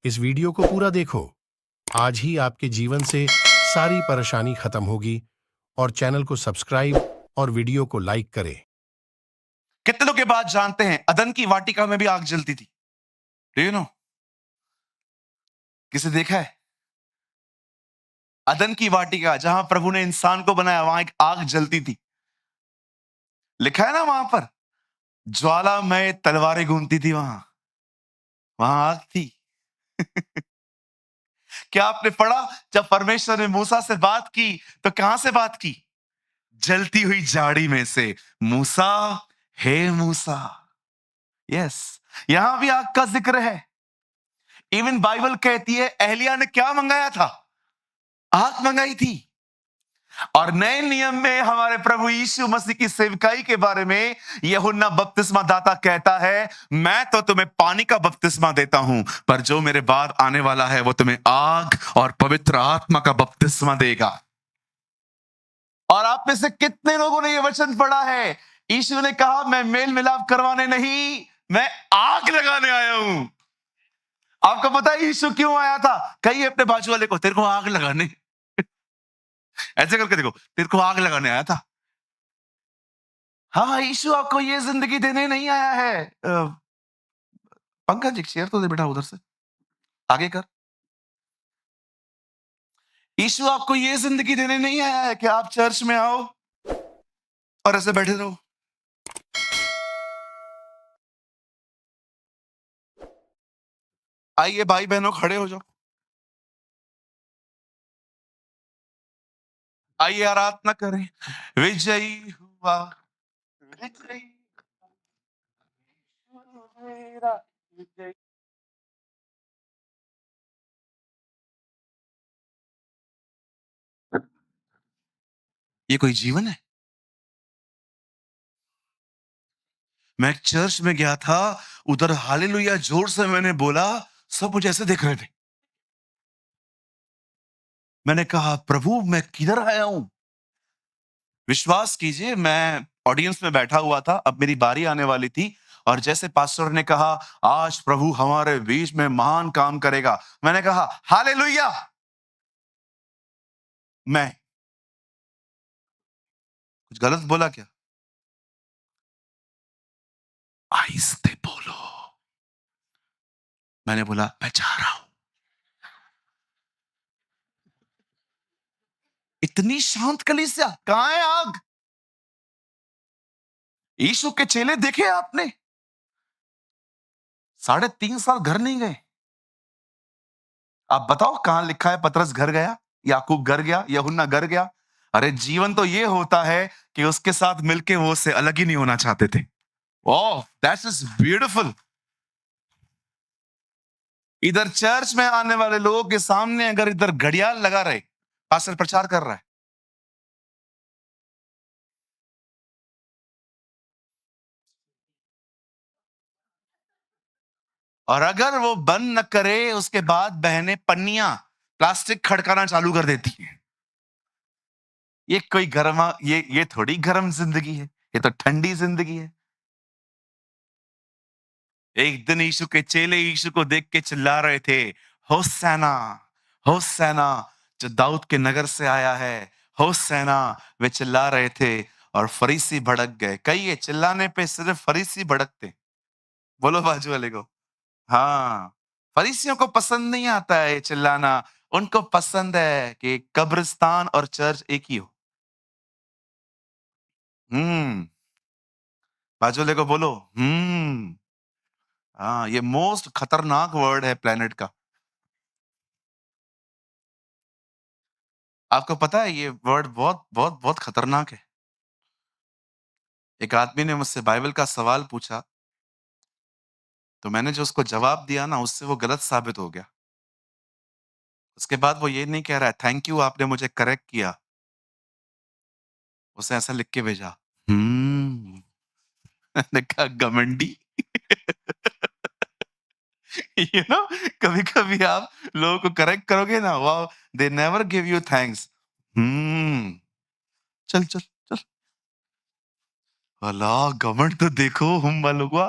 इस वीडियो को पूरा देखो। आज ही आपके जीवन से सारी परेशानी खत्म होगी। और चैनल को सब्सक्राइब और वीडियो को लाइक करें। कितने लोग ये बात जानते हैं, अदन की वाटिका में भी आग जलती थी? Do you know? किसे देखा है? अदन की वाटिका, जहां प्रभु ने इंसान को बनाया, वहां एक आग जलती थी। लिखा है ना वहां पर, ज्वालामय तलवारें घूमती थी वहां। वहां आग थी। क्या आपने पढ़ा? जब परमेश्वर ने मूसा से बात की, तो कहां से बात की? जलती हुई झाड़ी में से, मूसा, हे मूसा। यस, यहां भी आग का जिक्र है। इवन बाइबल कहती है, एलिया ने क्या मंगाया था? आग मंगाई थी। और नए नियम में हमारे प्रभु यीशु मसीह की सेवकाई के बारे में यूहन्ना बपतिस्मा दाता कहता है, मैं तो तुम्हें पानी का बपतिस्मा देता हूं, पर जो मेरे बाद आने वाला है वो तुम्हें आग और पवित्र आत्मा का बपतिस्मा देगा। और आप में से कितने लोगों ने यह वचन पढ़ा है? यीशु ने कहा, मैं मेल मिलाप करवाने नहीं, मैं आग लगाने आया हूं। आपको पता है यीशु क्यों आया था? कहिए अपने बाजू वाले को, तेरे को आग लगाने। ऐसे करके देखो, तेरे को आग लगाने आया था। हाँ, यीशु आपको ये जिंदगी देने नहीं आया है। पंकज, एक शेयर तो दे बेटा उधर से, आगे कर। यीशु आपको ये जिंदगी देने नहीं आया है कि आप चर्च में आओ और ऐसे बैठे रहो। आइए भाई बहनों, खड़े हो जाओ। आइए आराधना करें। विजयी हुआ, विजयी मेरा, विजयी। ये कोई जीवन है? मैं एक चर्च में गया था, उधर हालेलुया जोर से मैंने बोला, सब मुझे ऐसे देख रहे थे। मैंने कहा, प्रभु मैं किधर आया हूं? विश्वास कीजिए, मैं ऑडियंस में बैठा हुआ था, अब मेरी बारी आने वाली थी। और जैसे पास्टर ने कहा, आज प्रभु हमारे बीच में महान काम करेगा, मैंने कहा हालेलुया। मैं कुछ गलत बोला क्या? आहिस्ते बोलो। मैंने बोला, मैं जा रहा हूं। इतनी शांत कलीसिया, कहां है आग? यीशु के चेले देखे आपने? 3.5 साल घर नहीं गए। आप बताओ, कहां लिखा है पतरस घर गया, याकूब घर गया, यूहन्ना घर गया? अरे जीवन तो ये होता है कि उसके साथ मिलके वो उससे अलग ही नहीं होना चाहते थे। ओह, दैट इज ब्यूटीफुल। इधर चर्च में आने वाले लोगों के सामने अगर इधर घड़ियाल लगा रहे, पास्टर प्रचार कर रहा है, और अगर वो बंद न करे, उसके बाद बहनें पन्नियां, प्लास्टिक खड़काना चालू कर देती हैं। ये कोई गर्मा, ये थोड़ी गर्म जिंदगी है, ये तो ठंडी जिंदगी है। एक दिन यीशु के चेले यीशु को देख के चिल्ला रहे थे, होसैना, होसैना, जो दाऊद के नगर से आया है, होसैना। वे चिल्ला रहे थे और फरीसी भड़क गए। कहिए, चिल्लाने पे सिर्फ फरीसी भड़कते। बोलो बाजू वाले को। हाँ, फरीसियों को पसंद नहीं आता है ये चिल्लाना। उनको पसंद है कि कब्रिस्तान और चर्च एक ही हो। हम्म। बाजू वाले को बोलो, हाँ, ये मोस्ट खतरनाक वर्ड है प्लेनेट का। आपको पता है ये वर्ड बहुत बहुत बहुत खतरनाक है। एक आदमी ने मुझसे बाइबल का सवाल पूछा, तो मैंने जो उसको जवाब दिया ना, उससे वो गलत साबित हो गया। उसके बाद वो ये नहीं कह रहा है, थैंक यू आपने मुझे करेक्ट किया। उसे ऐसा लिख के भेजा, मैंने कहा घमंडी। यू नो, कभी कभी आप लोगों को करेक्ट करोगे ना, वाह, they never give you thanks. चल चल चल, अल्लाह घमंड तो देखो हम वालों का।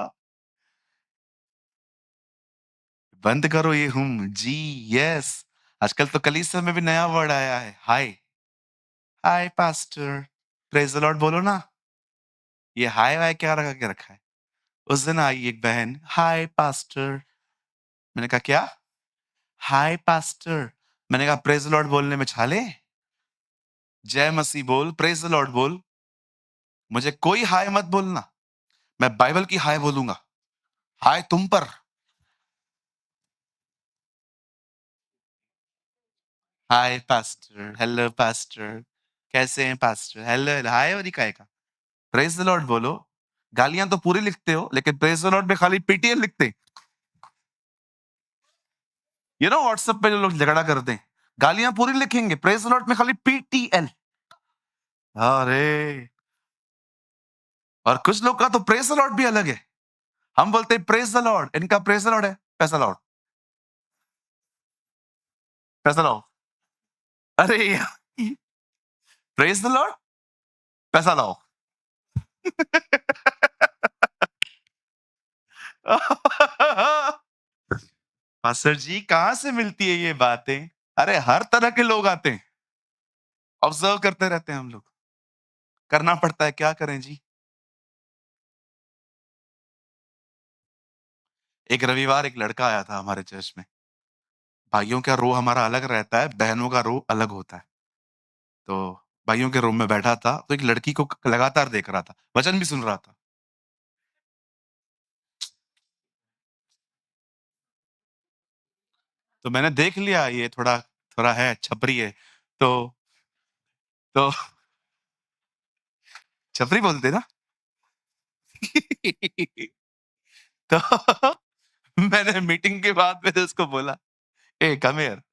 बंद करो ये जी, यस। आजकल तो कलीसिया में भी नया वर्ड आया है, हाय। हाय पास्टर, प्रेज़ द लॉर्ड बोलो ना। ये हाय-वाय क्या लगा के रखा है? उस दिन आई एक बहन, हाय पास्टर। मैंने कहा क्या? हाय पास्टर। मैंने कहा प्रेज़ द लॉर्ड बोलने में छाले? जय मसीह बोल, प्रेज़ द लॉर्ड बोल। मुझे कोई हाय मत बोलना। मैं बाइबल की हाय बोलूँगा। हाय तुम पर। हाय पास्टर, हेलो पास्टर, कैसे हैं पास्टर? हेलो, हेलो, हाय और ये काहे का? प्रेज़ द लॉर्ड बोलो। गालियाँ तो पूरी लिखते हो, लेकिन प्रेज़ द लॉर्ड में खाली पीटीएल लिखते हैं। यू नो व्हाट्सएप पे जो लोग झगड़ा करते हैं, गालियाँ पूरी लिखेंगे, प्रेज़ द लॉर्ड में खाली पीटीएल। अरे! और कुछ लोग का तो प्रेज़ द लॉर्ड भी अलग है। हम बोलते हैं प्रेज़ द लॉर्ड, इनका प्रेज़ द लॉर्ड है, पैसा लाओ, पैसा लाओ। अरे यार! प्रेज़ द लॉर्ड, पैसा लाओ। पास्टर जी कहाँ से मिलती है ये बातें? अरे हर तरह के लोग आते हैं, ऑब्जर्व करते रहते हैं हम लोग। करना पड़ता है, क्या करें जी? एक रविवार एक लड़का आया था हमारे चर्च में। भाइयों का रो हमारा अलग रहता है, बहनों का रो अलग होता है। तो भाइयों के रूम में बैठा था, तो एक लड़की को लगातार देख रहा था, वचन भी सुन रहा था। तो मैंने देख लिया ये थोड़ा थोड़ा है, छपरी है। तो तो छपरी बोलते ना? तो मैंने मीटिंग के बाद मैंने उसको बोला, "ए कम हियर।"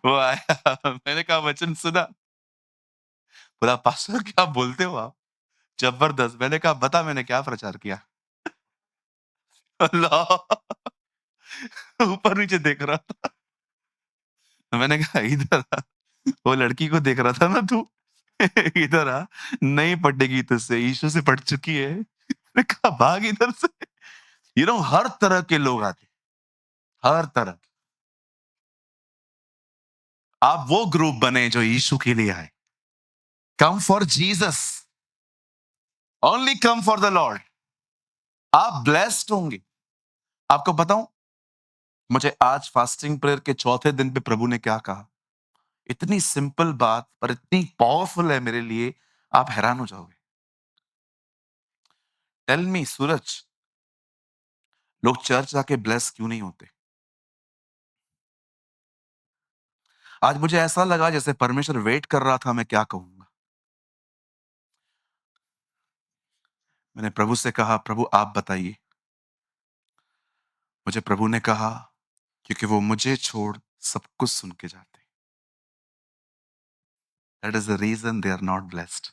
वो आया, मैंने कहा वचन सुना? बोला, "पास्टर क्या बोलते हो आप? जबरदस्त।" मैंने कहा, "बता मैंने क्या प्रचार किया?" अल्लाह! ऊपर-नीचे देख रहा था। तो मैंने कहा, "इधर आ।" वो लड़की को देख रहा था ना तू? इधर आ, नहीं पटेगी तुझसे, यीशु से पट चुकी है। मैंने कहा, "भाग इधर से।" हर तरह के लोग आते हैं, हर तरह के। आप वो ग्रुप बने जो यीशु के लिए आए। Come for Jesus, only come for the Lord. आप ब्लेस्ड होंगे। आपको बताऊं, मुझे आज फास्टिंग प्रेयर के चौथे दिन पे प्रभु ने क्या कहा? इतनी सिंपल बात पर इतनी पावरफुल है मेरे लिए, आप हैरान हो जाओगे। टेल मी सूरज, लोग चर्च जाके ब्लेस क्यों नहीं होते? आज मुझे ऐसा लगा जैसे परमेश्वर वेट कर रहा था मैं क्या कहूंगा। मैंने प्रभु से कहा, प्रभु आप बताइए। मुझे प्रभु ने कहा, क्योंकि वो मुझे छोड़ सब कुछ सुन के जाते। That is the reason they are not blessed.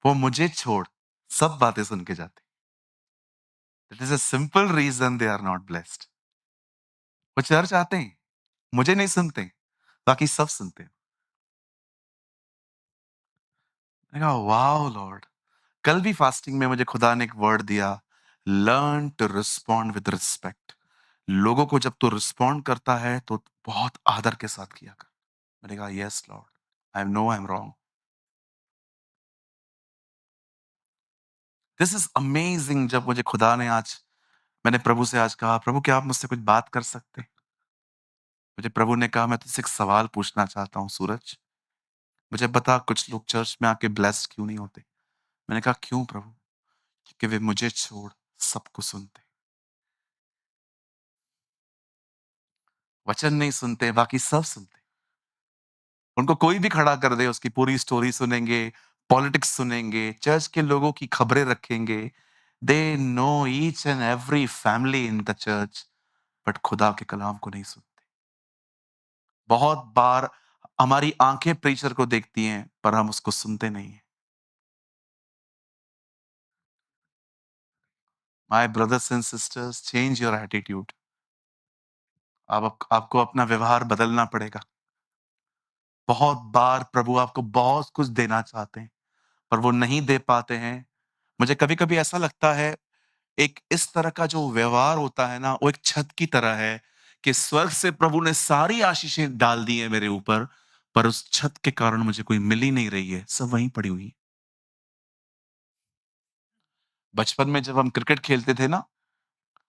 वो मुझे छोड़ सब बातें सुन के जाते। That is a simple reason they are not blessed. वो चर्च आते हैं, मुझे नहीं सुनते, बाकी सब सुनते हैं। मैंने कहा वाओ लॉर्ड। कल भी फास्टिंग में मुझे खुदा ने एक वर्ड दिया, learn to respond with respect. लोगों को जब तू रिस्पॉन्ड करता है तो बहुत आदर के साथ किया कर। मैंने कहा yes Lord, I am wrong. This is amazing. जब मुझे खुदा ने आज, मैंने प्रभु से आज कहा, प्रभु क्या आप मुझसे कुछ बात कर सकते हैं? मुझे प्रभु ने कहा मैं तुझसे एक सवाल पूछना चाहता हूँ सूरज। मुझे बता कुछ लोग चर्च में आके ब्लेस्ड क्यों नहीं होते? मैंने कहा क्यों प्रभु? क्योंकि वे मुझे छोड़ सबको सुनते, वचन नहीं सुनते, बाकी सब सुनते। उनको कोई भी खड़ा कर दे, उसकी पूरी स्टोरी सुनेंगे, पॉलिटिक्स सुनेंगे, चर्च के लोगों की खबरें रखेंगे। They know each and every family in the church, but खुदा के कलाम को नहीं सुनते। बहुत बार हमारी आंखें प्रीचर को देखती हैं, पर हम उसको सुनते नहीं हैं। My brothers and sisters, change your attitude. आपको अपना व्यवहार बदलना पड़ेगा। बहुत बार प्रभु आपको बहुत कुछ देना चाहते हैं, पर वो नहीं दे पाते हैं। मुझे कभी-कभी ऐसा लगता है एक इस तरह का जो व्यवहार होता है ना, वो एक छत की तरह है कि स्वर्ग से प्रभु ने सारी आशीषें डाल दी है मेरे ऊपर, पर उस छत के कारण मुझे कोई मिल ही नहीं रही है, सब वहीं पड़ी हुई है। बचपन में जब हम क्रिकेट खेलते थे ना,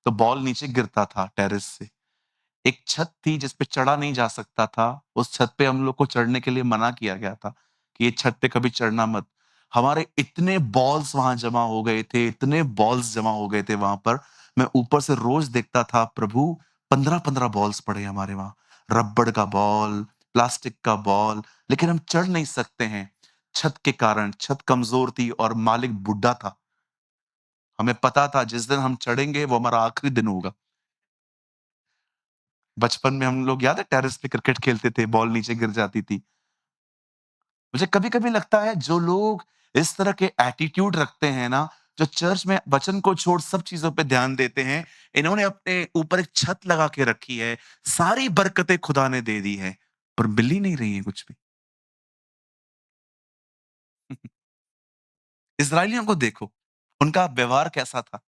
तो बॉल नीचे गिरता था टेरेस से। एक छत थी जिस पे चढ़ा नहीं जा सकता था। उस छत पे हम लोग को चढ़ने के लिए मना किया गया था कि ये छत पे कभी चढ़ना मत। हमारे इतने बॉल्स वहाँ जमा हो गए थे, इतने बॉल्स जमा हो गए थे वहाँ पर। मैं ऊपर से रोज़ देखता था, प्रभु 15-15 बॉल्स पड़े हैं हमारे वहाँ। रबड़ का बॉल, प्लास्टिक का बॉल, लेकिन हम चढ़ नहीं सकते हैं छत के कारण। छत कमज़ोर थी और मालिक बुड्ढा था। हमें पता था जिस दिन हम चढ़ेंगे वो हमारा आखिरी दिन होगा। बचपन में हम लोग याद है टेरेस पे क्रिकेट खेलते थे, बॉल नीचे गिर जाती थी। मुझे कभी-कभी लगता है जो लोग इस तरह के एटीट्यूड रखते हैं ना, जो चर्च में वचन को छोड़ सब चीज़ों पे ध्यान देते हैं, इन्होंने अपने ऊपर एक छत लगा के रखी है, सारी बरकतें खुदा ने दे दी है, पर मिल ही नहीं रही है कुछ भी। इस्राएलियों को देखो, उनका व्यवहार कैसा था?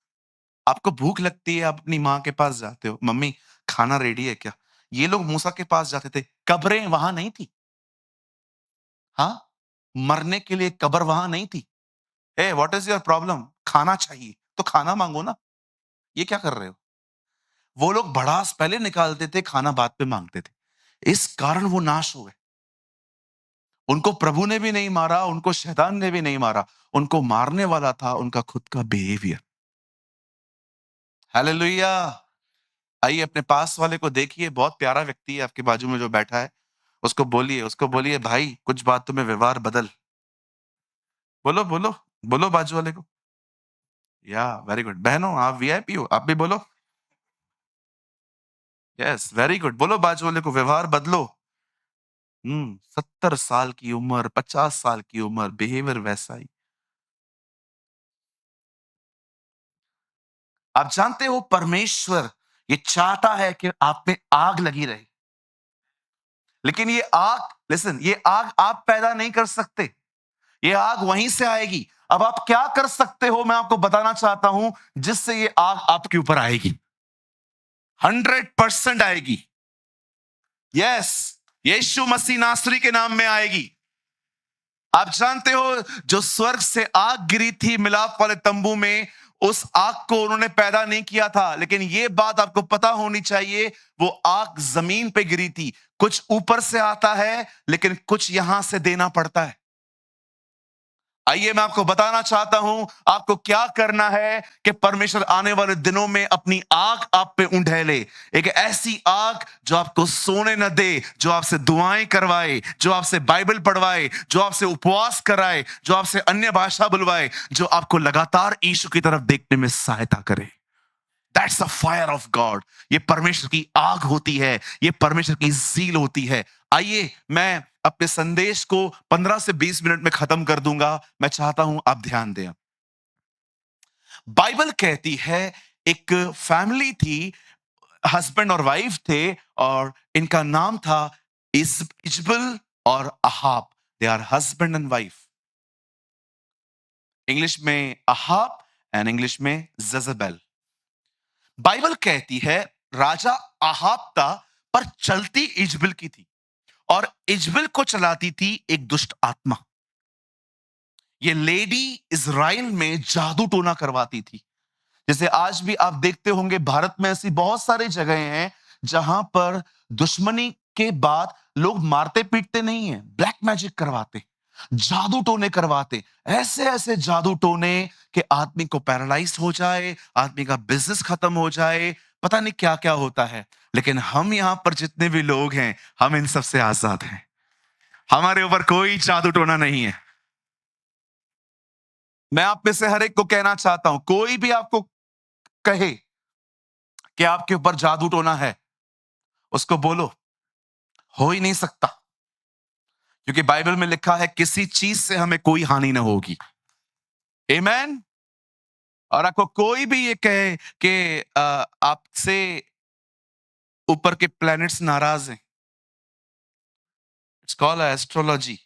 आपको भूख लगती है, आप अपनी माँ के पास जाते हो, "मम्मी, खाना रेडी है क्या?" ये लोग मूसा के पास जाते थे, कब्रें वहाँ नहीं थी। हाँ? मरने के लिए कब्र वहाँ नहीं थी। "हे, व्हाट इज़ योर प्रॉब्लम?" "खाना चाहिए।" तो खाना माँगो ना, ये क्या कर रहे हो? वो लोग भड़ास पहले निकालते थे, खाना बाद में माँगते थे। इस कारण वो नाश हो गए। उनको प्रभु ने भी नहीं मारा, उनको शैतान ने भी नहीं मारा, उनको मारने वाला था उनका खुद का बिहेवियर। हालेलुया! आइए अपने पास वाले को देखिए, बहुत प्यारा व्यक्ति है आपके बाजू में जो बैठा है। उसको बोलिए, "भाई, कुछ बातों में व्यवहार बदल।" बोलो, बोलो, बोलो बाजू वाले को। या वेरी गुड। बहनों, आप वीआईपी हो, आप भी बोलो। Yes, very good. बोलो बाजू वाले को, व्यवहार बदलो। 70 साल की उम्र, 50 साल की उम्र, बिहेवियर वैसा ही। आप जानते हो परमेश्वर ये चाहता है कि आप में आग लगी रहे। लेकिन ये आग, लिसन, ये आग आप पैदा नहीं कर सकते। ये आग वहीं से आएगी। अब आप क्या कर सकते हो, मैं आपको बताना चाहता हूं, जिससे ये आग आपके ऊपर आएगी। 100% आएगी। यस, यीशु मसीह नासरी के नाम में आएगी। आप जानते हो, जो स्वर्ग से आग गिरी थी मिलाप वाले तंबू में, उस आग को उन्होंने पैदा नहीं किया था, लेकिन ये बात आपको पता होनी चाहिए, वो आग जमीन पे गिरी थी। कुछ ऊपर से आता है, लेकिन कुछ यहां से देना पड़ता है। आइए मैं आपको बताना चाहता हूं, आपको क्या करना है कि परमेश्वर आने वाले दिनों में अपनी आग आप पे उंडेले। एक ऐसी आग जो आपको सोने न दे, जो आपसे दुआएं करवाए, जो आपसे बाइबल पढ़वाए, जो आपसे उपवास कराए, जो आपसे अन्य भाषा बुलवाए, जो आपको लगातार यीशु की तरफ देखने में सहायता करे। That's the fire of God. ये परमेश्वर की आग होती है, ये परमेश्वर की ज़ील होती है। आइए मैं अपने संदेश को 15 से 20 मिनट में खत्म कर दूंगा। मैं चाहता हूं आप ध्यान दें। बाइबल कहती है एक फैमिली थी, हस्बैंड और वाइफ थे, और इनका नाम था इजबल और Ahab. They are husband and wife. English में अहाब एंड इंग्लिश में जजेबेल। बाइबल कहती है राजा अहाब था, पर चलती इजबल की थी, और इजबल को चलाती थी एक दुष्ट आत्मा। ये लेडी इज़राइल में जादू टोना करवाती थी। जैसे आज भी आप देखते होंगे, भारत में ऐसी बहुत सारी जगह हैं जहां पर दुश्मनी के बाद लोग मारते पीटते नहीं है, ब्लैक मैजिक करवाते, जादू टोने करवाते, ऐसे ऐसे जादू टोने कि आदमी को पैरालाइज हो जाए, आदमी का बिजनेस खत्म हो जाए, पता नहीं क्या क्या होता है। लेकिन हम यहां पर जितने भी लोग हैं, हम इन सब से आजाद हैं। हमारे ऊपर कोई जादू टोना नहीं है। मैं आप में से हर एक को कहना चाहता हूं, कोई भी आपको कहे कि आपके ऊपर जादू टोना है, उसको बोलो हो ही नहीं सकता, क्योंकि बाइबल में लिखा है किसी चीज से हमें कोई हानि ना होगी। आमेन। और आपको कोई भी ये कहे कि आपसे ऊपर के प्लैनेट्स नाराज हैं, इट्स कॉल्ड एस्ट्रोलॉजी।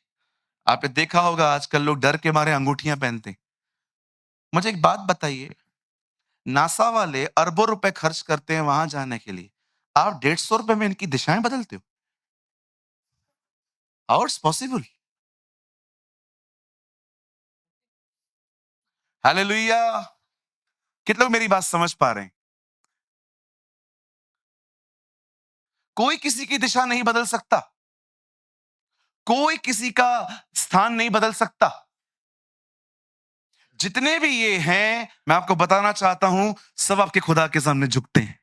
आपने देखा होगा आजकल लोग डर के मारे अंगूठियां पहनते हैं। मुझे एक बात बताइए, नासा वाले अरबों रुपए खर्च करते हैं वहां जाने के लिए, आप 150 रुपए में इनकी दिशाएं बदलते हो? How it's possible? हालेलुया! कितने लोग मेरी बात समझ पा रहे हैं? कोई किसी की दिशा नहीं बदल सकता, कोई किसी का स्थान नहीं बदल सकता। जितने भी ये हैं, मैं आपको बताना चाहता हूं, सब आपके खुदा के सामने झुकते हैं।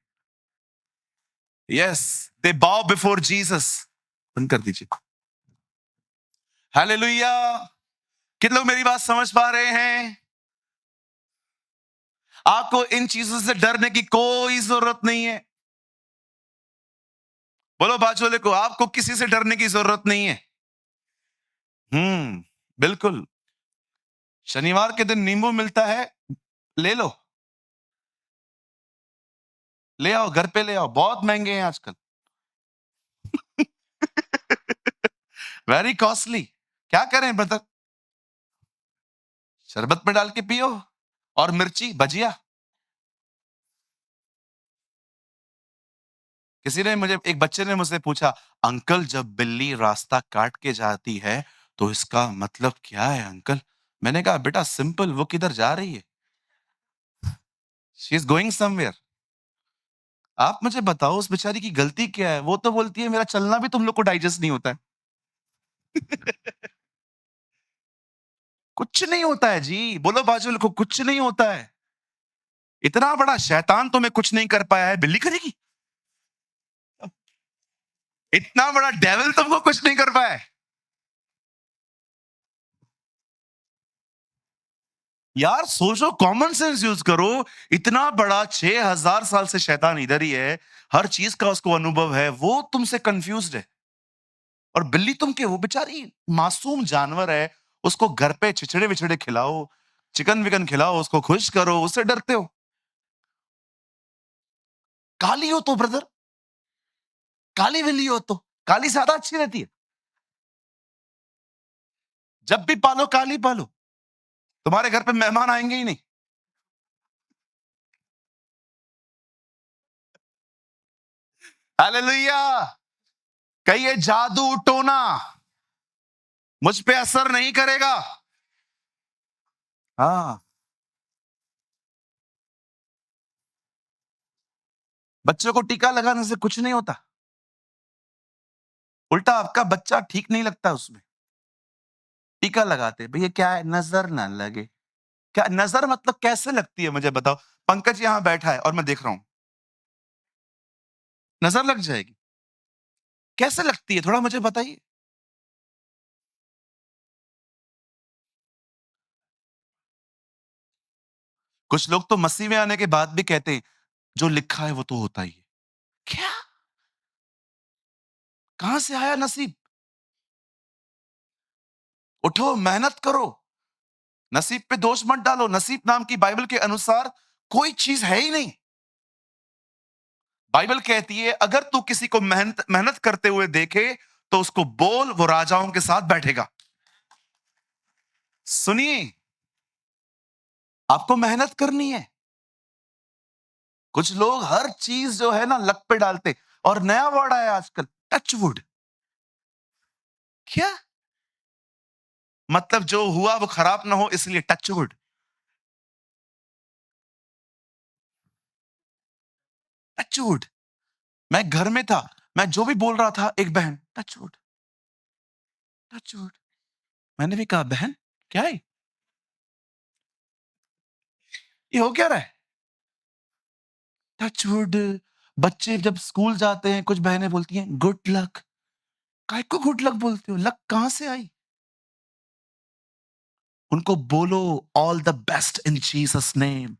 यस, दे बाउ बिफोर जीसस। बंद कर दीजिए। हालेलुया! कितने लोग मेरी बात समझ पा रहे हैं? आपको इन चीजों से डरने की कोई जरूरत नहीं है। बोलो बाजू वाले को, आपको किसी से डरने की जरूरत नहीं है। बिल्कुल। शनिवार के दिन नींबू मिलता है, ले लो, ले आओ, घर पे ले आओ, बहुत महंगे हैं आजकल। Very costly. क्या करें ब्रदर? शरबत में डाल के पियो, और मिर्ची भजिया। एक बच्चे ने मुझसे पूछा, अंकल जब बिल्ली रास्ता काट के जाती है तो इसका मतलब क्या है अंकल? मैंने कहा बेटा सिंपल, वो किधर जा रही है? She is going somewhere. आप मुझे बताओ उस बेचारी की गलती क्या है? वो तो बोलती है मेरा चलना भी तुम लोग को डाइजेस्ट नहीं होता है। कुछ नहीं होता है जी, बोलो बाजू वाले को, कुछ नहीं होता है। इतना बड़ा शैतान तुम्हें कुछ नहीं कर पाया है, बिल्ली करेगी? इतना बड़ा डेविल तुमको कुछ नहीं कर पाया है। यार सोचो, कॉमन सेंस यूज करो। इतना बड़ा 6000 साल से शैतान इधर ही है, हर चीज का उसको अनुभव है, वो तुमसे कंफ्यूज्ड है। और बिल्ली तुम के, वो बेचारी मासूम जानवर है, उसको घर पे छिछड़े विछड़े खिलाओ, चिकन विकन खिलाओ, उसको खुश करो, उससे डरते हो? काली हो तो ब्रदर, काली बिल्ली हो तो, काली ज्यादा अच्छी रहती है। जब भी पालो काली पालो, तुम्हारे घर पे मेहमान आएंगे ही नहीं। हालेलुया! कहिए जादू टोना मुझ पे असर नहीं करेगा। हाँ, बच्चों को टीका लगाने से कुछ नहीं होता, उल्टा आपका बच्चा ठीक नहीं लगता उसमें। टीका लगाते भैया, क्या है, नजर ना लगे। क्या नजर मतलब कैसे लगती है मुझे बताओ? पंकज यहां बैठा है और मैं देख रहा हूं, नजर लग जाएगी? कैसे लगती है, थोड़ा मुझे बताइए। कुछ लोग तो मसीह में आने के बाद भी कहते हैं जो लिखा है वो तो होता ही है। क्या? कहां से आया नसीब? उठो, मेहनत करो, नसीब पे दोष मत डालो। नसीब नाम की बाइबल के अनुसार कोई चीज है ही नहीं। बाइबल कहती है अगर तू किसी को मेहनत मेहनत करते हुए देखे तो उसको बोल वो राजाओं के साथ बैठेगा। सुनिए, आपको मेहनत करनी है। कुछ लोग हर चीज जो है ना लक पे डालते, और नया वर्ड आया आजकल, टचवुड। क्या मतलब? जो हुआ वो खराब ना हो इसलिए टचवुड। टचवुड। मैं घर में था, मैं जो भी बोल रहा था, एक बहन टचवुड, टचवुड। मैंने भी कहा बहन क्या है ये, हो क्या रहा है? टचवुड। बच्चे जब स्कूल जाते हैं कुछ बहनें बोलती हैं गुड लक। काय को गुड लक बोलते हो? लक कहां से आई? उनको बोलो all the best in Jesus name,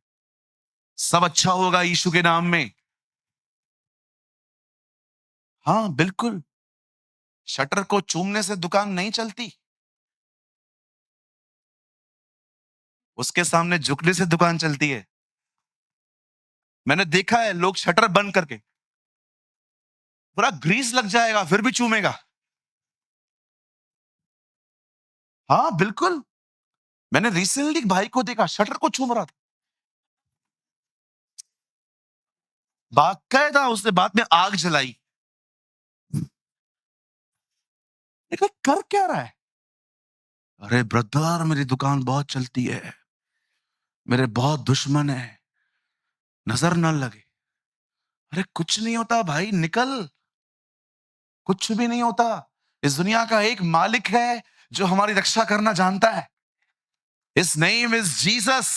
सब अच्छा होगा यीशु के नाम में। हाँ बिल्कुल, शटर को चूमने से दुकान नहीं चलती, उसके सामने झुकने से दुकान चलती है। मैंने देखा है लोग शटर बंद करके, पूरा ग्रीस लग जाएगा फिर भी चूमेगा। हाँ बिल्कुल, मैंने रिसेंटली एक भाई को देखा शटर को चूम रहा था। बाकायदा उसने बाद में आग जलाई। देखा कर क्या रहा है? अरे ब्रदर, मेरी दुकान बहुत चलती है, मेरे बहुत दुश्मन है, नजर न लगे। अरे कुछ नहीं होता भाई, निकल, कुछ भी नहीं होता। इस दुनिया का एक मालिक है जो हमारी रक्षा करना जानता है। His name is Jesus.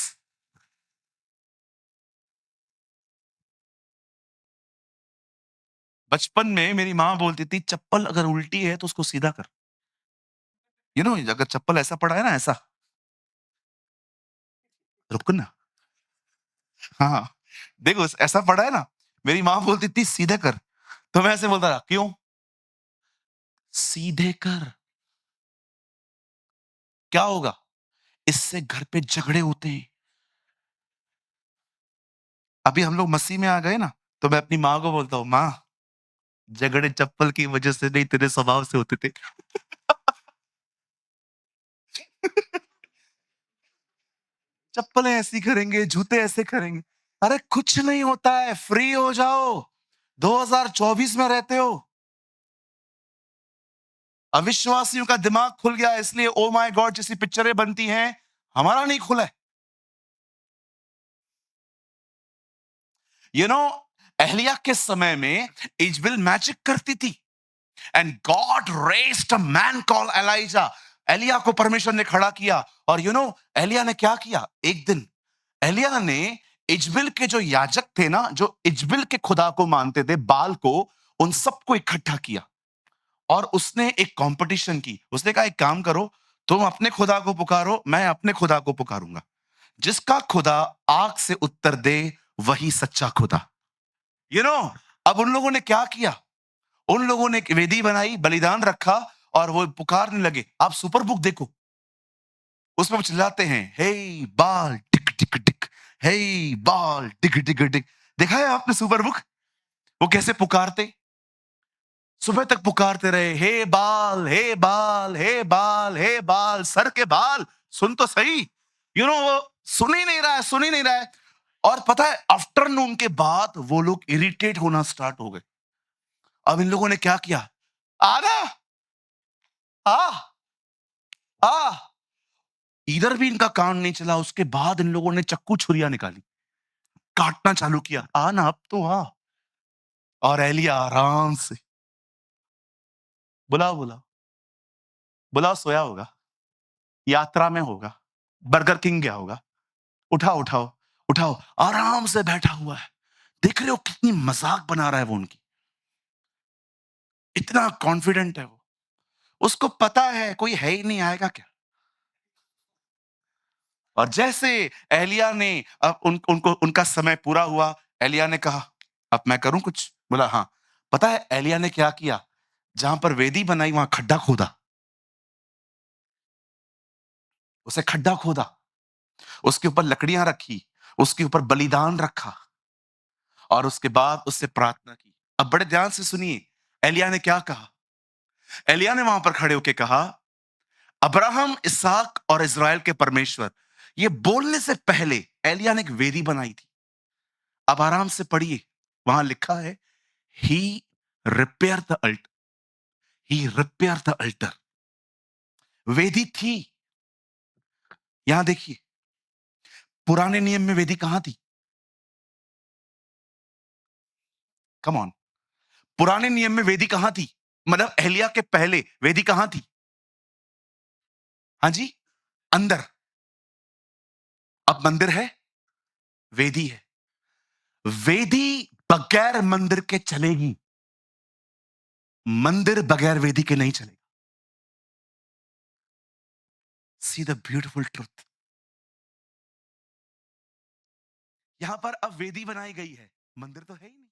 बचपन में मेरी माँ बोलती थी, चप्पल अगर उल्टी है तो उसको सीधा कर। अगर चप्पल ऐसा पड़ा है ना, ऐसा, रुक ना। हाँ, देखो ऐसा पड़ा है ना, मेरी माँ बोलती थी सीधे कर, तो मैं ऐसे बोलता था, क्यों? सीधे कर। क्या होगा? इससे घर पे झगड़े होते हैं। अभी हम लोग मसीह में आ गए ना, तो मैं अपनी माँ को बोलता हूँ, माँ, झगड़े चप्पल की वजह से नहीं, तेरे स्वभाव से होते थे। चप्पलें ऐसी करेंगे, जूते ऐसे करेंगे। अरे कुछ नहीं होता है, फ्री हो जाओ। 2024 में रहते हो। अविश्वासियों का दिमाग खुल गया, इसलिए ओ माय गॉड जैसी पिक्चरें बनती हैं, हमारा नहीं खुला है। यू नो एलिया के समय में इजबेल मैजिक करती थी, and God raised a man called Elijah. एलिया को परमेश्वर ने खड़ा किया, और एलिया ने क्या किया? एक दिन एलिया ने इजबेल के जो याजक थे ना, जो इजबेल के खुदा को मानते थे, बाल को, उन सबको इकट्ठा किया, और उसने एक कंपटीशन की। उसने कहा, एक काम करो, तुम अपने खुदा को पुकारो, मैं अपने खुदा को पुकारूंगा। जिसका खुदा आग से उत्तर दे, वही सच्चा खुदा। यू नो अब उन लोगों ने क्या किया? उन लोगों ने एक वेदी बनाई, बलिदान रखा, और वो पुकारने लगे। आप सुपर बुक देखो, उसमें वो चिल्लाते हैं, हे बाल टिक टिक टिक, हे बाल टिक टिक टिक। देखा है आपने सुपर बुक? वो कैसे पुकारते? सुबह तक पुकारते रहे, हे बाल, हे बाल, हे बाल, हे बाल, सर के बाल, सुन तो सही। वो सुन ही नहीं रहा है, सुन ही नहीं रहा है। और पता है, आफ्टरनून के बाद वो लोग इरिटेट होना स्टार्ट हो गए। अब इन लोगों ने क्या किया? आना, आ आ इधर भी इनका कान नहीं चला। उसके बाद इन लोगों ने चक्कू छुरियां निकाली, काटना चालू किया। आना, अब तो आ। और एलिया आराम से, बुलाओ बुलाओ बुलाओ, सोया होगा, यात्रा में होगा, बर्गर किंग गया होगा। उठाओ उठाओ उठाओ, आराम से बैठा हुआ है। देख रहे हो कितनी मजाक बना रहा है वो उनकी? इतना कॉन्फिडेंट है वो। उसको पता है कोई है ही नहीं, आएगा क्या? और जैसे एलिया ने, अब उनको उनका समय पूरा हुआ, एलिया ने कहा, अब मैं करूं कुछ? बोला, हाँ। पता है एलिया ने क्या किया? जहां पर वेदी बनाई वहां खड्डा खोदा। उसे खड्डा खोदा, उसके ऊपर लकड़ियां रखी, उसके ऊपर बलिदान रखा, और उसके बाद उससे प्रार्थना की। अब बड़े ध्यान से सुनिए, एलिया ने क्या कहा? एलिया ने वहां पर खड़े होकर कहा, अब्राहम, इसहाक और इज़राइल के परमेश्वर। ये बोलने से पहले एलिया ने एक वेदी बनाई थी। अब आराम से पढ़िए, वहां लिखा है, he repair the altar, he repair the altar. वेदी थी। यहां देखिए, पुराने नियम में वेदी कहां थी? कम ऑन, पुराने नियम में वेदी कहां थी? मतलब एलिया के पहले वेदी कहां थी? हाँ जी, अंदर। अब मंदिर है, वेदी है। वेदी बगैर मंदिर के चलेगी, मंदिर बगैर वेदी के नहीं चलेगा। See the beautiful truth. यहां पर अब वेदी बनाई गई है, मंदिर तो है ही नहीं।